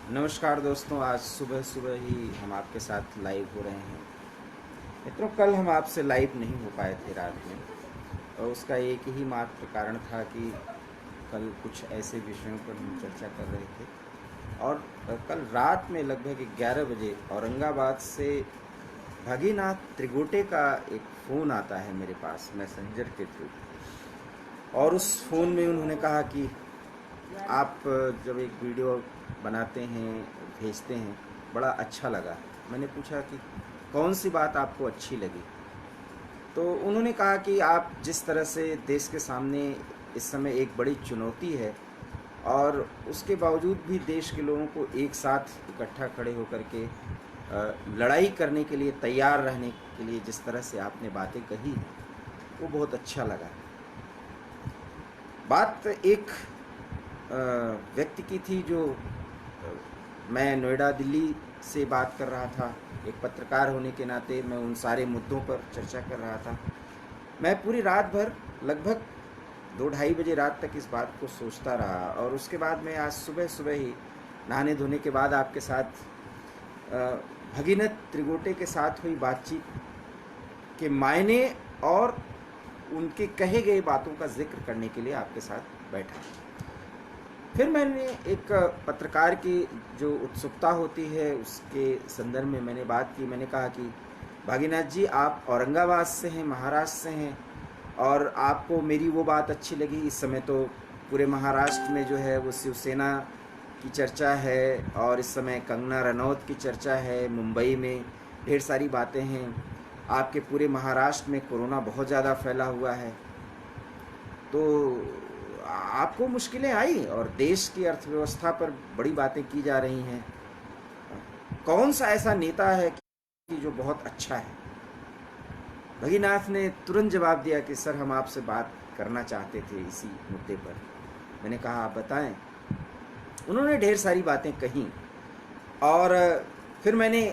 नमस्कार दोस्तों, आज सुबह सुबह ही हम आपके साथ लाइव हो रहे हैं। मित्रों, कल हम आपसे लाइव नहीं हो पाए थे रात में, और उसका एक ही मात्र कारण था कि कल कुछ ऐसे विषयों पर हम चर्चा कर रहे थे। और कल रात में लगभग 11 बजे औरंगाबाद से भगीनाथ त्रिगोटे का एक फ़ोन आता है मेरे पास मैसेंजर के थ्रू। और उस फ़ोन में उन्होंने कहा कि आप जब एक वीडियो बनाते हैं, भेजते हैं, बड़ा अच्छा लगा। मैंने पूछा कि कौन सी बात आपको अच्छी लगी? तो उन्होंने कहा कि आप जिस तरह से देश के सामने इस समय एक बड़ी चुनौती है, और उसके बावजूद भी देश के लोगों को एक साथ इकट्ठा खड़े होकर के लड़ाई करने के लिए तैयार रहने के लिए जिस तरह से आपने बातें कही हैं, वो बहुत अच्छा लगा। बात एक व्यक्ति की थी जो मैं नोएडा दिल्ली से बात कर रहा था। एक पत्रकार होने के नाते मैं उन सारे मुद्दों पर चर्चा कर रहा था। मैं पूरी रात भर लगभग 2-2:30 बजे रात तक इस बात को सोचता रहा, और उसके बाद मैं आज सुबह सुबह ही नहाने धोने के बाद आपके साथ भगीरथ त्रिगोटे के साथ हुई बातचीत के मायने और उनके कहे गए बातों का जिक्र करने के लिए आपके साथ बैठा। फिर मैंने एक पत्रकार की जो उत्सुकता होती है उसके संदर्भ में मैंने बात की। मैंने कहा कि भागीनाथ जी, आप औरंगाबाद से हैं, महाराष्ट्र से हैं, और आपको मेरी वो बात अच्छी लगी। इस समय तो पूरे महाराष्ट्र में जो है वो शिवसेना की चर्चा है, और इस समय कंगना रनौत की चर्चा है, मुंबई में ढेर सारी बातें हैं। आपके पूरे महाराष्ट्र में कोरोना बहुत ज़्यादा फैला हुआ है, तो आपको मुश्किलें आई, और देश की अर्थव्यवस्था पर बड़ी बातें की जा रही हैं। कौन सा ऐसा नेता है कि जो बहुत अच्छा है? भगीनाथ ने तुरंत जवाब दिया कि सर, हम आपसे बात करना चाहते थे इसी मुद्दे पर। मैंने कहा, आप बताएं। उन्होंने ढेर सारी बातें कहीं, और फिर मैंने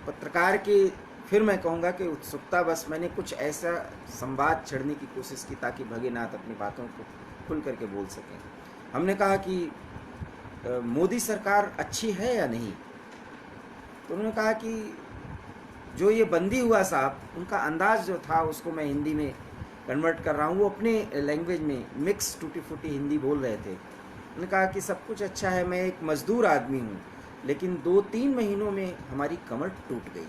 पत्रकार की, फिर मैं कहूँगा कि उत्सुकता बस मैंने कुछ ऐसा संवाद छेड़ने की कोशिश की ताकि भगीनाथ अपनी बातों को खुल करके बोल सकें। हमने कहा कि मोदी सरकार अच्छी है या नहीं? तो उन्होंने कहा कि जो ये बंदी हुआ साहब, उनका अंदाज जो था उसको मैं हिंदी में कन्वर्ट कर रहा हूँ। वो अपने लैंग्वेज में मिक्स टूटी फूटी हिंदी बोल रहे थे। उन्होंने कहा कि सब कुछ अच्छा है, मैं एक मजदूर आदमी हूँ, लेकिन 2-3 महीनों में हमारी कमर टूट गई।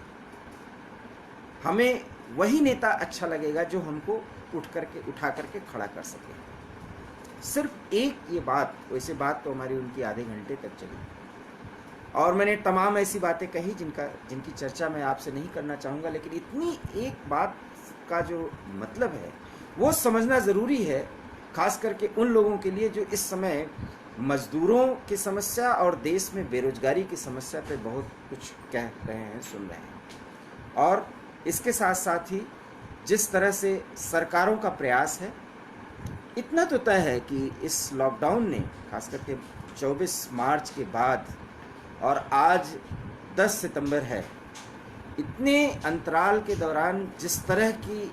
हमें वही नेता अच्छा लगेगा जो हमको उठा करके खड़ा कर सके। सिर्फ एक ये बात, वैसे बात तो हमारी उनकी आधे घंटे तक चली, और मैंने तमाम ऐसी बातें कही जिनकी चर्चा मैं आपसे नहीं करना चाहूँगा, लेकिन इतनी एक बात का जो मतलब है वो समझना ज़रूरी है, खास करके उन लोगों के लिए जो इस समय मजदूरों की समस्या और देश में बेरोजगारी की समस्या पे बहुत कुछ कह रहे हैं, सुन रहे हैं। और इसके साथ साथ ही जिस तरह से सरकारों का प्रयास है, इतना तो तय है कि इस लॉकडाउन ने, खास करके 24 मार्च के बाद और आज 10 सितंबर है, इतने अंतराल के दौरान जिस तरह की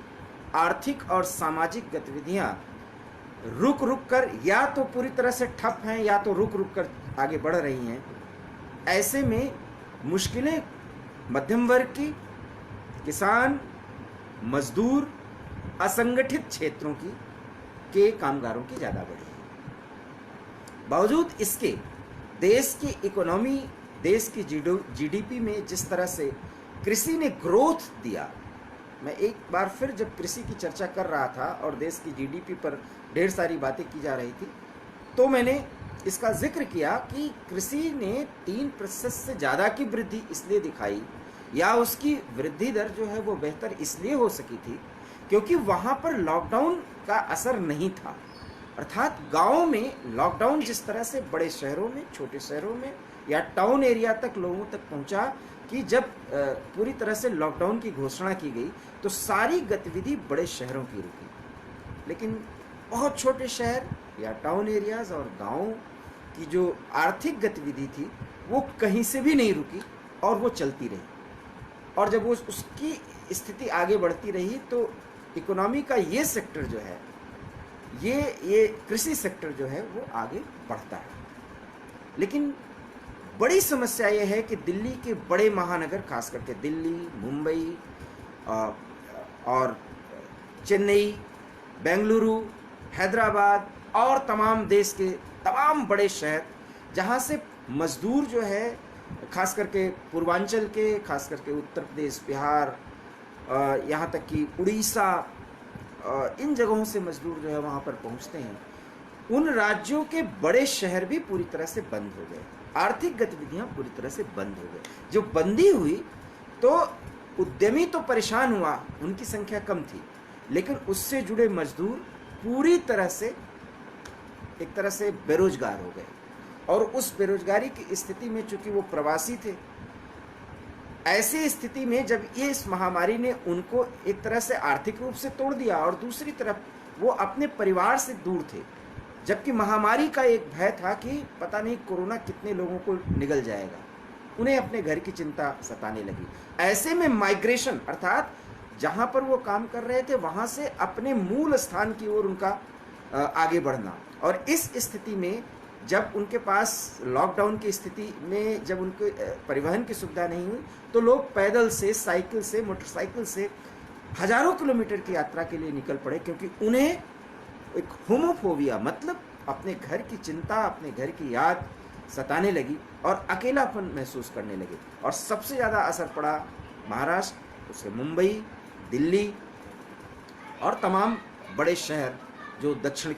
आर्थिक और सामाजिक गतिविधियां रुक रुक कर, या तो पूरी तरह से ठप हैं या तो रुक रुक कर आगे बढ़ रही हैं, ऐसे में मुश्किलें मध्यम वर्ग की, किसान, मजदूर, असंगठित क्षेत्रों की, के कामगारों की ज़्यादा बढ़ी है। बावजूद इसके देश की इकोनॉमी, देश की जीडीपी में जिस तरह से कृषि ने ग्रोथ दिया, मैं एक बार फिर जब कृषि की चर्चा कर रहा था और देश की जीडीपी पर ढेर सारी बातें की जा रही थी, तो मैंने इसका जिक्र किया कि कृषि ने 3% से ज़्यादा की वृद्धि इसलिए दिखाई, या उसकी वृद्धि दर जो है वो बेहतर इसलिए हो सकी थी क्योंकि वहाँ पर लॉकडाउन का असर नहीं था। अर्थात गाँव में लॉकडाउन जिस तरह से बड़े शहरों में, छोटे शहरों में या टाउन एरिया तक लोगों तक पहुँचा कि जब पूरी तरह से लॉकडाउन की घोषणा की गई तो सारी गतिविधि बड़े शहरों की रुकी, लेकिन बहुत छोटे शहर या टाउन एरियाज़ और गाँव की जो आर्थिक गतिविधि थी वो कहीं से भी नहीं रुकी, और वो चलती रही। और जब वो उसकी स्थिति आगे बढ़ती रही तो इकोनॉमी का ये सेक्टर जो है, ये कृषि सेक्टर जो है वो आगे बढ़ता है। लेकिन बड़ी समस्या ये है कि दिल्ली के बड़े महानगर, खास करके दिल्ली, मुंबई और चेन्नई, बेंगलुरु, हैदराबाद और तमाम देश के तमाम बड़े शहर, जहाँ से मज़दूर जो है, खास करके पूर्वांचल के, खास करके उत्तर प्रदेश, बिहार, यहाँ तक कि उड़ीसा, इन जगहों से मज़दूर जो है वहाँ पर पहुँचते हैं। उन राज्यों के बड़े शहर भी पूरी तरह से बंद हो गए, आर्थिक गतिविधियाँ पूरी तरह से बंद हो गई। जो बंदी हुई तो उद्यमी तो परेशान हुआ, उनकी संख्या कम थी, लेकिन उससे जुड़े मजदूर पूरी तरह से एक तरह से बेरोजगार हो गए। और उस बेरोजगारी की स्थिति में चूंकि वो प्रवासी थे, ऐसी स्थिति में जब ये इस महामारी ने उनको एक तरह से आर्थिक रूप से तोड़ दिया और दूसरी तरफ वो अपने परिवार से दूर थे, जबकि महामारी का एक भय था कि पता नहीं कोरोना कितने लोगों को निगल जाएगा, उन्हें अपने घर की चिंता सताने लगी। ऐसे में माइग्रेशन, अर्थात जहाँ पर वो काम कर रहे थे वहाँ से अपने मूल स्थान की ओर उनका आगे बढ़ना, और इस स्थिति में जब उनके पास लॉकडाउन की स्थिति में जब उनके परिवहन की सुविधा नहीं हुई तो लोग पैदल से, साइकिल से, मोटरसाइकिल से हजारों किलोमीटर की यात्रा के लिए निकल पड़े, क्योंकि उन्हें एक होमोफोबिया, मतलब अपने घर की चिंता, अपने घर की याद सताने लगी और अकेलापन महसूस करने लगे। और सबसे ज़्यादा असर पड़ा महाराष्ट्र, उससे मुंबई, दिल्ली और तमाम बड़े शहर जो दक्षिण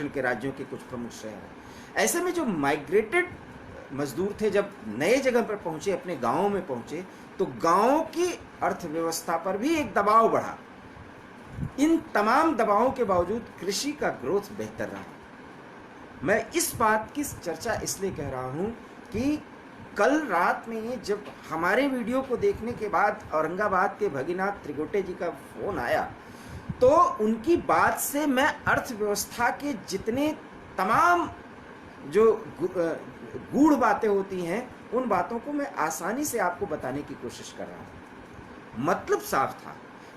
के राज्यों के कुछ प्रमुख शहर हैं। ऐसे में जो माइग्रेटेड मजदूर थे, जब नए जगह पर पहुंचे, अपने गांवों में पहुंचे, तो गांवों की अर्थव्यवस्था पर भी एक दबाव बढ़ा। इन तमाम दबावों के बावजूद कृषि का ग्रोथ बेहतर रहा। मैं इस बात की चर्चा इसलिए कह रहा हूं कि कल रात में जब हमारे वीडियो को देखने के बाद औरंगाबाद के भगीनाथ त्रिगोटे जी का फोन आया, तो उनकी बात से मैं अर्थव्यवस्था के जितने तमाम जो गूढ़ बातें होती हैं, उन बातों को मैं आसानी से आपको बताने की कोशिश कर रहा हूं। मतलब साफ था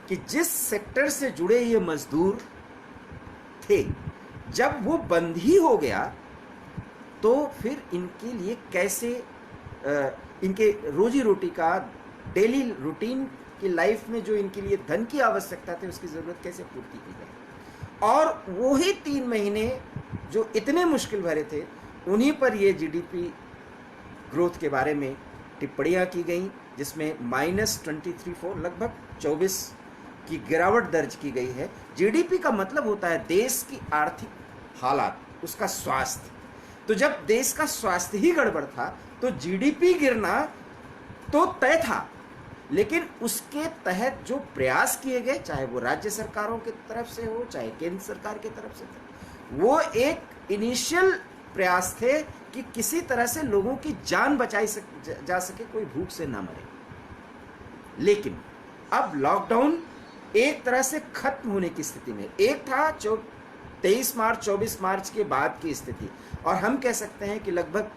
कि जिस सेक्टर से जुड़े ये मजदूर थे, जब वो बंद ही हो गया तो फिर इनके लिए कैसे इनके रोजी रोटी का, डेली रूटीन की लाइफ में जो इनके लिए धन की आवश्यकता थी, उसकी ज़रूरत कैसे पूर्ति की जाए। और वही 3 महीने जो इतने मुश्किल भरे थे, उन्हीं पर ये जीडीपी ग्रोथ के बारे में टिप्पणियाँ की गई, जिसमें -23.4 लगभग 24 की गिरावट दर्ज की गई है। जीडीपी का मतलब होता है देश की आर्थिक हालात, उसका स्वास्थ्य। तो जब देश का स्वास्थ्य ही गड़बड़ था तो जीडीपी गिरना तो तय था, लेकिन उसके तहत जो प्रयास किए गए, चाहे वो राज्य सरकारों की तरफ से हो, चाहे केंद्र सरकार की तरफ से हो, वो एक इनिशियल प्रयास थे कि किसी तरह से लोगों की जान बचाई जा सके, कोई भूख से ना मरे। लेकिन अब लॉकडाउन एक तरह से खत्म होने की स्थिति में, एक था 23 मार्च 24 मार्च के बाद की स्थिति, और हम कह सकते हैं कि लगभग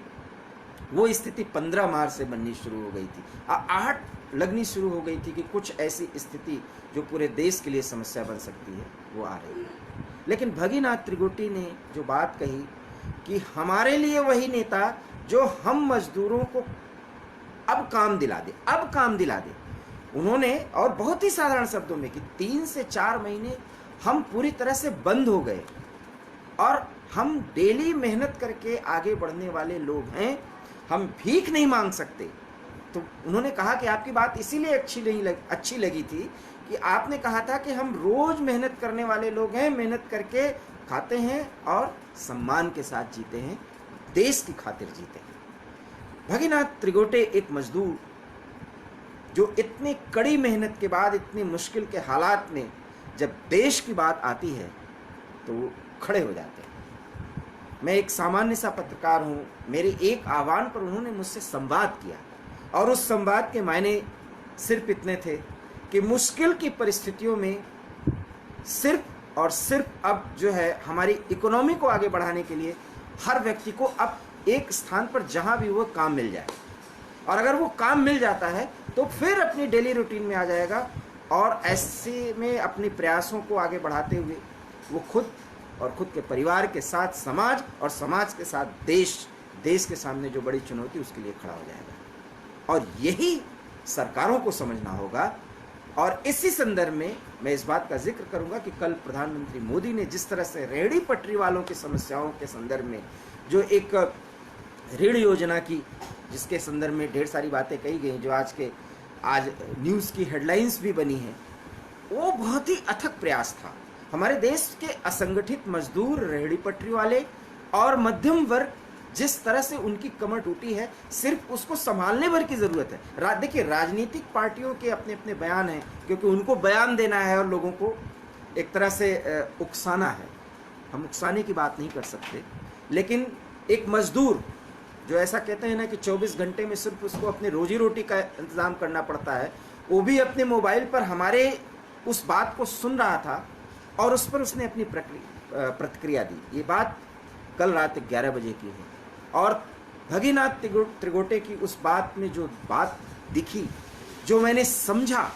वो स्थिति 15 मार्च से बननी शुरू हो गई थी, आहट लगनी शुरू हो गई थी कि कुछ ऐसी स्थिति जो पूरे देश के लिए समस्या बन सकती है वो आ रही है। लेकिन भगीनाथ त्रिगोटी ने जो बात कही कि हमारे लिए वही नेता जो हम मजदूरों को अब काम दिला दे, उन्होंने, और बहुत ही साधारण शब्दों में, कि 3 से 4 महीने हम पूरी तरह से बंद हो गए और हम डेली मेहनत करके आगे बढ़ने वाले लोग हैं, हम भीख नहीं मांग सकते। तो उन्होंने कहा कि आपकी बात इसीलिए अच्छी लगी थी कि आपने कहा था कि हम रोज मेहनत करने वाले लोग हैं, मेहनत करके खाते हैं और सम्मान के साथ जीते हैं, देश की खातिर जीते हैं। भगीनाथ त्रिगोटे एक मजदूर जो इतनी कड़ी मेहनत के बाद, इतनी मुश्किल के हालात में जब देश की बात आती है तो वो खड़े हो जाते हैं। मैं एक सामान्य सा पत्रकार हूँ, मेरे एक आह्वान पर उन्होंने मुझसे संवाद किया, और उस संवाद के मायने सिर्फ इतने थे कि मुश्किल की परिस्थितियों में सिर्फ और सिर्फ अब जो है हमारी इकोनॉमी को आगे बढ़ाने के लिए हर व्यक्ति को अब एक स्थान पर जहाँ भी वो काम मिल जाए, और अगर वो काम मिल जाता है तो फिर अपनी डेली रूटीन में आ जाएगा, और ऐसे में अपने प्रयासों को आगे बढ़ाते हुए वो खुद और खुद के परिवार के साथ समाज, और समाज के साथ देश देश के सामने जो बड़ी चुनौती उसके लिए खड़ा हो जाएगा। और यही सरकारों को समझना होगा। और इसी संदर्भ में मैं इस बात का जिक्र करूंगा कि कल प्रधानमंत्री मोदी ने जिस तरह से रेहड़ी पटरी वालों की समस्याओं के संदर्भ में जो एक ऋण योजना की, जिसके संदर्भ में ढेर सारी बातें कही गई, जो आज न्यूज़ की हेडलाइंस भी बनी है, वो बहुत ही अथक प्रयास था। हमारे देश के असंगठित मजदूर, रेहड़ी पटरी वाले और मध्यम वर्ग, जिस तरह से उनकी कमर टूटी है, सिर्फ उसको संभालने भर की ज़रूरत है। देखिए, राजनीतिक पार्टियों के अपने अपने बयान हैं, क्योंकि उनको बयान देना है और लोगों को एक तरह से उकसाना है। हम उकसाने की बात नहीं कर सकते, लेकिन एक मजदूर जो ऐसा कहते हैं ना कि 24 घंटे में सिर्फ उसको अपनी रोजी रोटी का इंतज़ाम करना पड़ता है, वो भी अपने मोबाइल पर हमारे उस बात को सुन रहा था और उस पर उसने अपनी प्रतिक्रिया दी। ये बात कल रात 11 बजे की है। और भगीनाथ त्रिगोटे की उस बात में जो बात दिखी, जो मैंने समझा,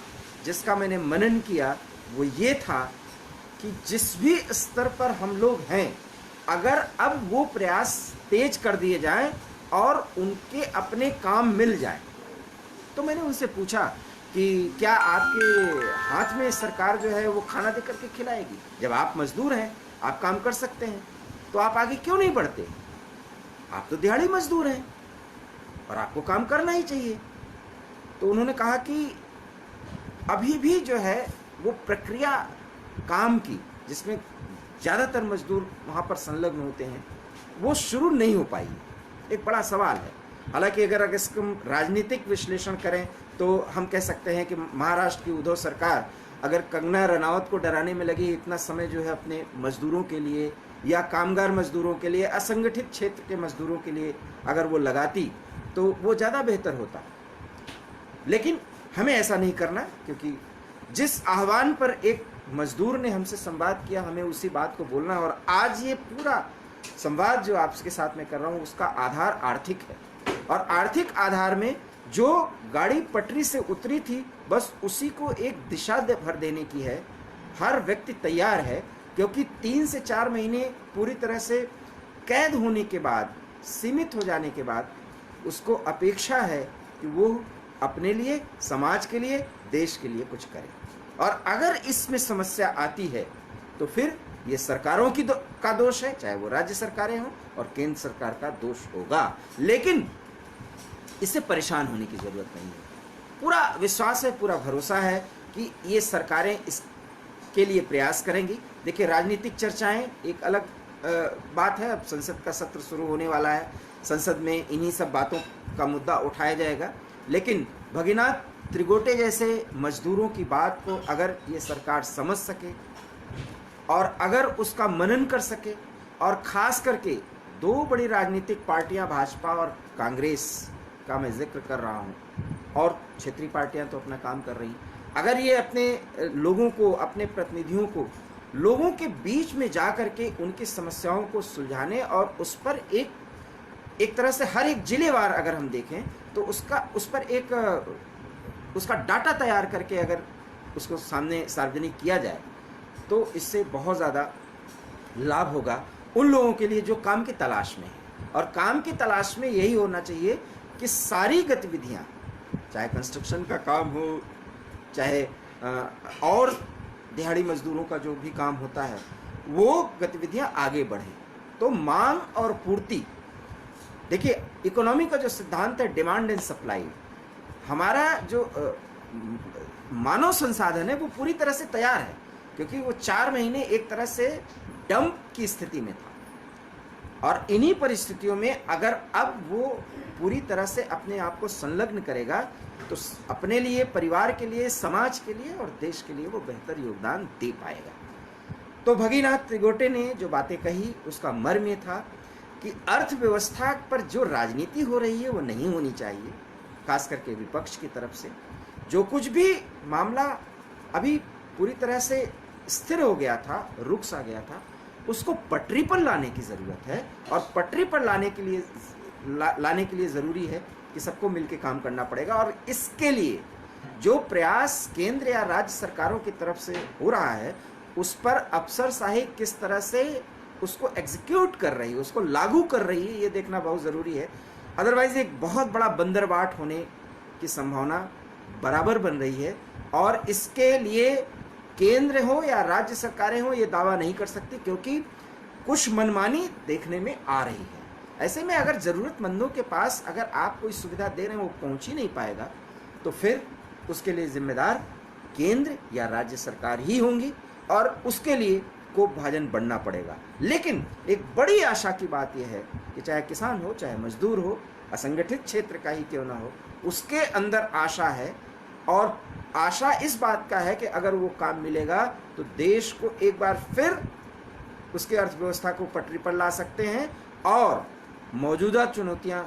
जिसका मैंने मनन किया, वो ये था कि जिस भी स्तर पर हम लोग हैं, अगर अब वो प्रयास तेज कर दिए जाएं और उनके अपने काम मिल जाएं, तो मैंने उनसे पूछा कि क्या आपके हाथ में सरकार जो है वो खाना दे करके खिलाएगी? जब आप मजदूर हैं, आप काम कर सकते हैं, तो आप आगे क्यों नहीं बढ़ते? आप तो दिहाड़ी मजदूर हैं और आपको काम करना ही चाहिए। तो उन्होंने कहा कि अभी भी जो है वो प्रक्रिया काम की, जिसमें ज़्यादातर मजदूर वहाँ पर संलग्न होते हैं, वो शुरू नहीं हो पाई। एक बड़ा सवाल है। हालांकि अगर इसका राजनीतिक विश्लेषण करें तो हम कह सकते हैं कि महाराष्ट्र की उद्धव सरकार अगर कंगना रनावत को डराने में लगी इतना समय जो है अपने मजदूरों के लिए या कामगार मजदूरों के लिए, असंगठित क्षेत्र के मजदूरों के लिए अगर वो लगाती तो वो ज़्यादा बेहतर होता। लेकिन हमें ऐसा नहीं करना, क्योंकि जिस आह्वान पर एक मजदूर ने हमसे संवाद किया, हमें उसी बात को बोलना है। और आज ये पूरा संवाद जो आपके साथ में कर रहा हूँ, उसका आधार आर्थिक है। और आर्थिक आधार में जो गाड़ी पटरी से उतरी थी, बस उसी को एक दिशा भर देने की है। हर व्यक्ति तैयार है, क्योंकि 3 से 4 महीने पूरी तरह से कैद होने के बाद, सीमित हो जाने के बाद, उसको अपेक्षा है कि वो अपने लिए, समाज के लिए, देश के लिए कुछ करे। और अगर इसमें समस्या आती है तो फिर ये सरकारों का दोष है, चाहे वो राज्य सरकारें हों, और केंद्र सरकार का दोष होगा। लेकिन इससे परेशान होने की ज़रूरत नहीं है। पूरा विश्वास है, पूरा भरोसा है कि ये सरकारें इसके लिए प्रयास करेंगी। देखिए, राजनीतिक चर्चाएं एक अलग बात है। अब संसद का सत्र शुरू होने वाला है, संसद में इन्हीं सब बातों का मुद्दा उठाया जाएगा। लेकिन भगीनाथ त्रिगोटे जैसे मजदूरों की बात को अगर ये सरकार समझ सके और अगर उसका मनन कर सके, और ख़ास करके 2 बड़ी राजनीतिक पार्टियां, भाजपा और कांग्रेस का मैं जिक्र कर रहा हूं, और क्षेत्रीय पार्टियां तो अपना काम कर रही, अगर ये अपने लोगों को, अपने प्रतिनिधियों को लोगों के बीच में जा कर के उनकी समस्याओं को सुलझाने और उस पर एक तरह से हर एक जिलेवार अगर हम देखें तो उस पर उसका डाटा तैयार करके अगर उसको सामने सार्वजनिक किया जाए, तो इससे बहुत ज़्यादा लाभ होगा उन लोगों के लिए जो काम की तलाश में है। और काम की तलाश में यही होना चाहिए कि सारी गतिविधियां, चाहे कंस्ट्रक्शन का काम हो, चाहे और दिहाड़ी मजदूरों का जो भी काम होता है, वो गतिविधियां आगे बढ़ें। तो मांग और पूर्ति, देखिए इकोनॉमी का जो सिद्धांत है डिमांड एंड सप्लाई, हमारा जो मानव संसाधन है वो पूरी तरह से तैयार है, क्योंकि वो 4 महीने एक तरह से डंप की स्थिति में था। और इन्हीं परिस्थितियों में अगर अब वो पूरी तरह से अपने आप को संलग्न करेगा तो अपने लिए, परिवार के लिए, समाज के लिए और देश के लिए वो बेहतर योगदान दे पाएगा। तो भगीनाथ त्रिगोटे ने जो बातें कही उसका मर्म ये था कि अर्थव्यवस्था पर जो राजनीति हो रही है वो नहीं होनी चाहिए, खास करके विपक्ष की तरफ से। जो कुछ भी मामला अभी पूरी तरह से स्थिर हो गया था, रुक सा गया था, उसको पटरी पर लाने की ज़रूरत है। और पटरी पर लाने के लिए ज़रूरी है कि सबको मिलकर काम करना पड़ेगा। और इसके लिए जो प्रयास केंद्र या राज्य सरकारों की तरफ से हो रहा है, उस पर अफसरशाही किस तरह से उसको एग्जीक्यूट कर रही है, उसको लागू कर रही है, ये देखना बहुत ज़रूरी है। अदरवाइज एक बहुत बड़ा बंदरबाट होने की संभावना बराबर बन रही है, और इसके लिए केंद्र हो या राज्य सरकारें हो ये दावा नहीं कर सकती, क्योंकि कुछ मनमानी देखने में आ रही है। ऐसे में अगर ज़रूरतमंदों के पास अगर आप कोई सुविधा दे रहे हैं वो पहुंच ही नहीं पाएगा, तो फिर उसके लिए जिम्मेदार केंद्र या राज्य सरकार ही होंगी, और उसके लिए कोप भाजन बढ़ना पड़ेगा। लेकिन एक बड़ी आशा की बात यह है कि चाहे किसान हो, चाहे मजदूर हो, असंगठित क्षेत्र का ही क्यों ना हो, उसके अंदर आशा है, और आशा इस बात का है कि अगर वो काम मिलेगा तो देश को एक बार फिर उसके अर्थव्यवस्था को पटरी पर ला सकते हैं, और मौजूदा चुनौतियां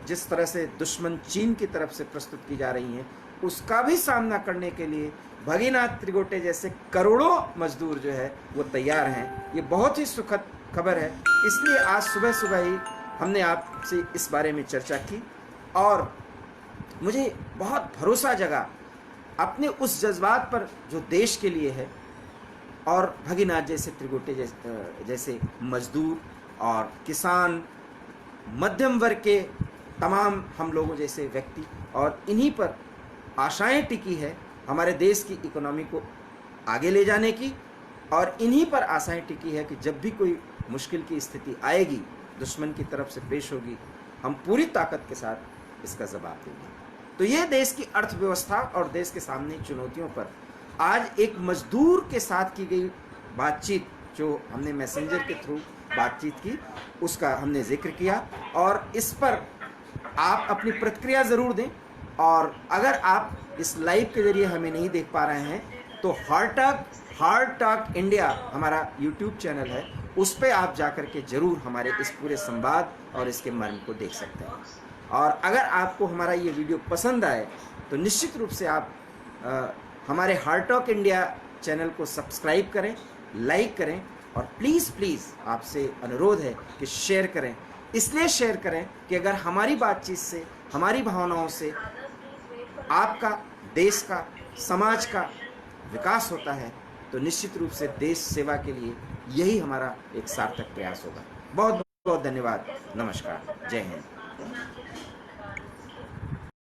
जिस तरह से दुश्मन चीन की तरफ से प्रस्तुत की जा रही हैं उसका भी सामना करने के लिए भगीनाथ त्रिगोटे जैसे करोड़ों मजदूर जो है वो तैयार हैं। ये बहुत ही सुखद खबर है, इसलिए आज सुबह सुबह ही हमने आपसे इस बारे में चर्चा की, और मुझे बहुत भरोसा जगा अपने उस जज्बात पर जो देश के लिए है, और भगीनाथ जैसे त्रिगोटे जैसे मजदूर और किसान, मध्यम वर्ग के तमाम हम लोगों जैसे व्यक्ति, और इन्हीं पर आशाएं टिकी है हमारे देश की इकोनॉमी को आगे ले जाने की, और इन्हीं पर आशाएं टिकी है कि जब भी कोई मुश्किल की स्थिति आएगी, दुश्मन की तरफ से पेश होगी, हम पूरी ताकत के साथ इसका जवाब देंगे। तो ये देश की अर्थव्यवस्था और देश के सामने चुनौतियों पर आज एक मजदूर के साथ की गई बातचीत, जो हमने मैसेंजर के थ्रू बातचीत की, उसका हमने जिक्र किया, और इस पर आप अपनी प्रतिक्रिया ज़रूर दें। और अगर आप इस लाइव के ज़रिए हमें नहीं देख पा रहे हैं तो हार्ट टॉक इंडिया हमारा यूट्यूब चैनल है, उस पर आप जाकर के ज़रूर हमारे इस पूरे संवाद और इसके मर्म को देख सकते हैं। और अगर आपको हमारा ये वीडियो पसंद आए तो निश्चित रूप से आप हमारे हार्ट टॉक इंडिया चैनल को सब्सक्राइब करें, लाइक करें, और प्लीज़ आपसे अनुरोध है कि शेयर करें। इसलिए शेयर करें कि अगर हमारी बातचीत से, हमारी भावनाओं से आपका, देश का, समाज का विकास होता है, तो निश्चित रूप से देश सेवा के लिए यही हमारा एक सार्थक प्रयास होगा। बहुत बहुत धन्यवाद। नमस्कार। जय हिंद।